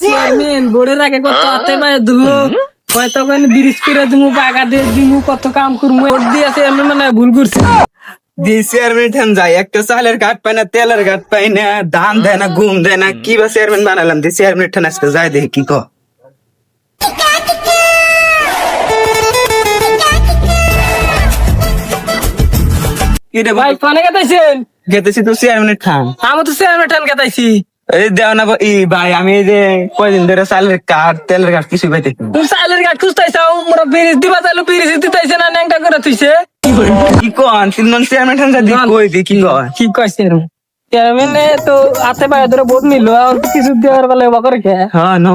Chairman বোর্ডের আগে কত হাতে পায়ে ধুবো হয়তো ব্রিজ করে দিমু বাগা দিয়ে দিমু কত কাম করবো ভোট দিয়ে চেয়ারম্যান মানে ভুল করছি দি চেয়ারম্যান ঠান যায় একটা চালের ঘাট পাই না তেলের ঘাট পাই না ধান দেয় না ঘুম দেয় না কি বা চেয়ারম্যান বানালাম দি চেয়ারম্যান ঠান আজকে যায় দেখি কি কো কি রে ভাই ভাই ফোনে কেতাইছেন গেতেছি তো চেয়ারম্যান ঠান আমি তো চেয়ারম্যান ঠান কেতাইছি এই দেও না ভাই আমি এই যে কয়দিন ধরে চালের কাঠ তেলের ঘাট কিছু পাইতেছি না। তুমি চাইলের গাছ খুঁজতাইছাও মোরা ব্রিজ দিবা চাইলো ব্রিজ দিতাইছে না ন্যাংটা করে তুইছে কি কন তিনজন চেয়ারম্যান ঠান যদি কই দি কি কয় কি কইছে চেয়ারম্যান তো হাতে পায়ে ধরে ভোট নিল আর কিছু দেওয়ার বেলা বা করে কে হ্যাঁ নো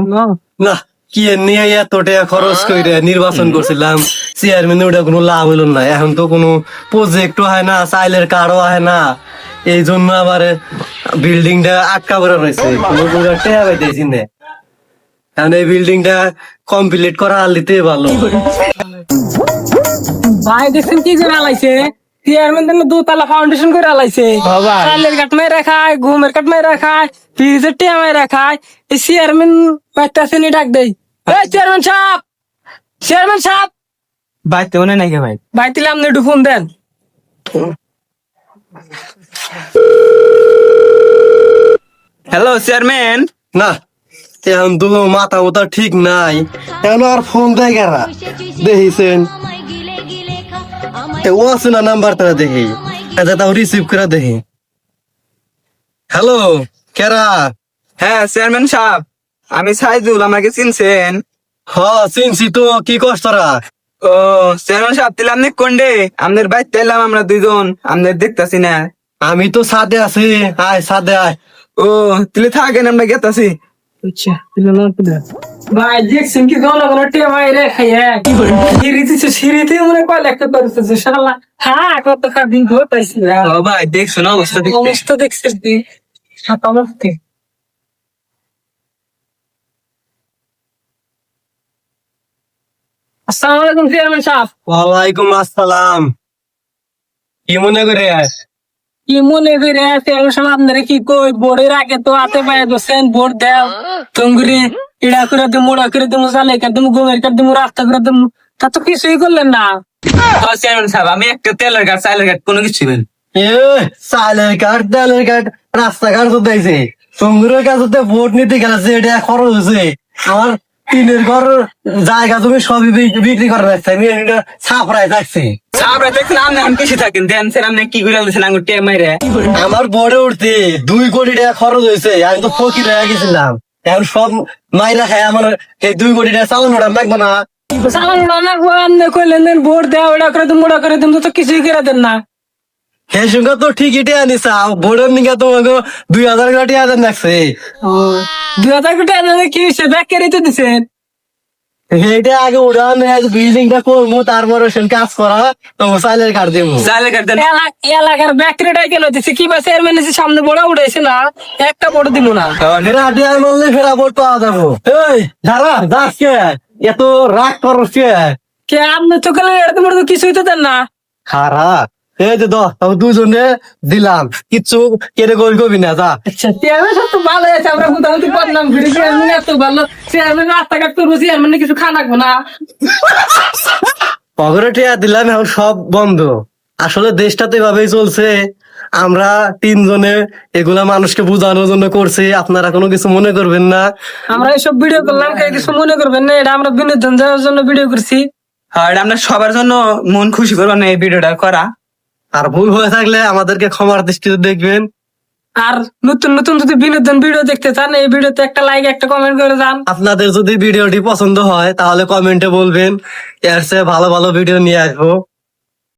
না কি এর নিয়ে এত টাকা খরচ করে নির্বাচন করছিলাম চেয়ারম্যান ওটা কোনো লাভ হইল না এখন তো কোনো প্রজেক্টও হয় না চাইলের কার্ডও হয় না এই জন্য আবার বিল্ডিংটা আটকা পড়ে রয়েছে কোনো টাকা পাইতেছি না এখন এই বিল্ডিংটা কমপ্লিট করা আলিতে ভালো ভাই দেখছেন কি করে আলাইছে চেয়ারম্যান তো দোতলা ফাউন্ডেশন করে আলাইছে বাবা। চালের কাঠ মেরে খায় ঘুমের কাঠ মেরে খায় ফ্রিজের টিয়া মেরে খায় এই চেয়ারম্যান পাইতাছে নি ডাক দেই এই চেয়ারম্যান সাহেব চেয়ারম্যান সাহেব বাইতে মনে নাকি ভাই ভাই তিলে আপনি একটু ফোন দেন হ্যালো চেয়ারম্যান না এখন তো মাথা মতো ঠিক নাই এখন আর ফোন দেয় কারা দেখিছেন ও আছে না নাম্বার তারা দেখি আচ্ছা তাও রিসিভ করে দেখি হ্যালো কেরা হ্যাঁ চেয়ারম্যান সাহেব আমি সাইদুল আমাকে চিনছেন হ চিনছি তো কি কষ্ট তোরা ও চেয়ারম্যান সাহেব তাহলে আপনি কোনডে আমাদের বাইতে এলাম আমরা দুইজন আমাদের দেখতাছি না আমি তো সাথে আছি আয় সাথে আয় ও তাহলে থাকেন আমরা গেতাছি আচ্ছা তিলে না তিলে ভাই দেখছেন কি কোন কোন টিয়া ভাই রে খাইয়া কি করে সিঁড়িতে সিঁড়িতে মনে কয় লেখতে পারতেছে শালা হ্যাঁ কত দিন ঘটাইছি ও ভাই দেখছো না অবস্থা দেখতে অবস্থা দেখছিস তুই সাতামতে আসসালামু আলাইকুম চেয়ারম্যান সাহেব ওয়ালাইকুম আসসালাম কি মনে করে কি মনে করে চেয়ারম্যান সাহেব আপনারা কি কই বোর্ডের আগে তো হাতে পায়ে দোসেন ভোট দেও তুঙ্গুরি ইড়া করে দিমু মুড়া করে দিমু জালে করে দিমু ঘুমের করে দিমু রাস্তা করে দিমু তা তো কিছুই করলেন না ও চেয়ারম্যান সাহেব আমি একটা তেলের ঘাট চালের ঘাট কোনো কিছু বল এ চালের কাঠ ডালের কাঠ রাস্তাঘাট তো দেখছে সঙ্গুরের কাছে ভোট নিতে গেছে এটা খরচ হয়েছে আমার টিনের ঘর জায়গা তুমি সবই বিক্রি করে রাখছে আমি এটা ছাপড়ায় থাকছি সাহেব দেখছেন আপনি এখন কিছু থাকেন দেন স্যার আপনি কি করে দিয়েছেন আঙুর টিয়া মাইরে আমার বড়ে উঠতে 2 কোটি টাকা খরচ হয়েছে আমি তো ফকির হয়ে গেছিলাম এখন সব মাইরা খায় আমার এই 2 কোটি টাকা চালানোটা লাগবে না চালানো না আপনি কইলেন দেন ভোট দেও এটা করে দিমু মুড়া করে দিমু তো কিছুই করে দেন না সেই সঙ্গে তো ঠিকই টিয়া নিছা ভোটের নিকে তোমাকে 2000 টাকা টিয়া দেন রাখছে 2000 কোটি টাকা কি হইছে ব্যাক করে তো দিছেন এইটা আগে উড়ান বিল্ডিংটা করবো তারপরে সে কাজ করা তো চাইলের কাঠ দিব চালের ঘাট দেন এলাকার ব্যাকরিটাই কেন দিচ্ছে কি বা চেয়ারম্যান এসে সামনে বড় উঠেছে না একটা বড় দিল না ফেরা টিয়া মারলে ফেরা ভোট পাওয়া যাবো এই যারা যাস কে এত রাগ করস কে কে আপনি তো গেলেন এরকম তো কিছুই তো দেন না হারা এই যে তবে দুজনে দিলাম কিচ্ছু কেটে কবি না যা আচ্ছা চেয়ারম্যান সব তো ভালো আছে আমরা মোটামুটি বদনাম করি চেয়ারম্যান এত ভালো চেয়ারম্যান রাস্তাঘাট করবো চেয়ারম্যান কিছু খানাকবো না পকেটে টিয়া দিলাম এখন সব বন্ধ আসলে দেশটা তো এভাবেই চলছে আমরা 3 জনে এগুলা মানুষকে বোঝানোর জন্য করছি আপনারা কোনো কিছু মনে করবেন না আমরা এইসব ভিডিও করলাম কেউ কিছু মনে করবেন না এটা আমরা বিনোদন দেওয়ার জন্য ভিডিও করছি হ্যাঁ এটা আমরা সবার জন্য মন খুশি করবো না এই ভিডিওটা করা আর ভুল হয়ে থাকলে আমাদেরকে ক্ষমার দৃষ্টিতে দেখবেন আর নতুন নতুন যদি বিনোদন ভিডিও দেখতে চান এই ভিডিওতে একটা লাইক একটা কমেন্ট করে যান আপনাদের যদি ভিডিওটি পছন্দ হয় তাহলে কমেন্টে বলবেন এর চেয়ে ভালো ভালো ভিডিও নিয়ে আসবো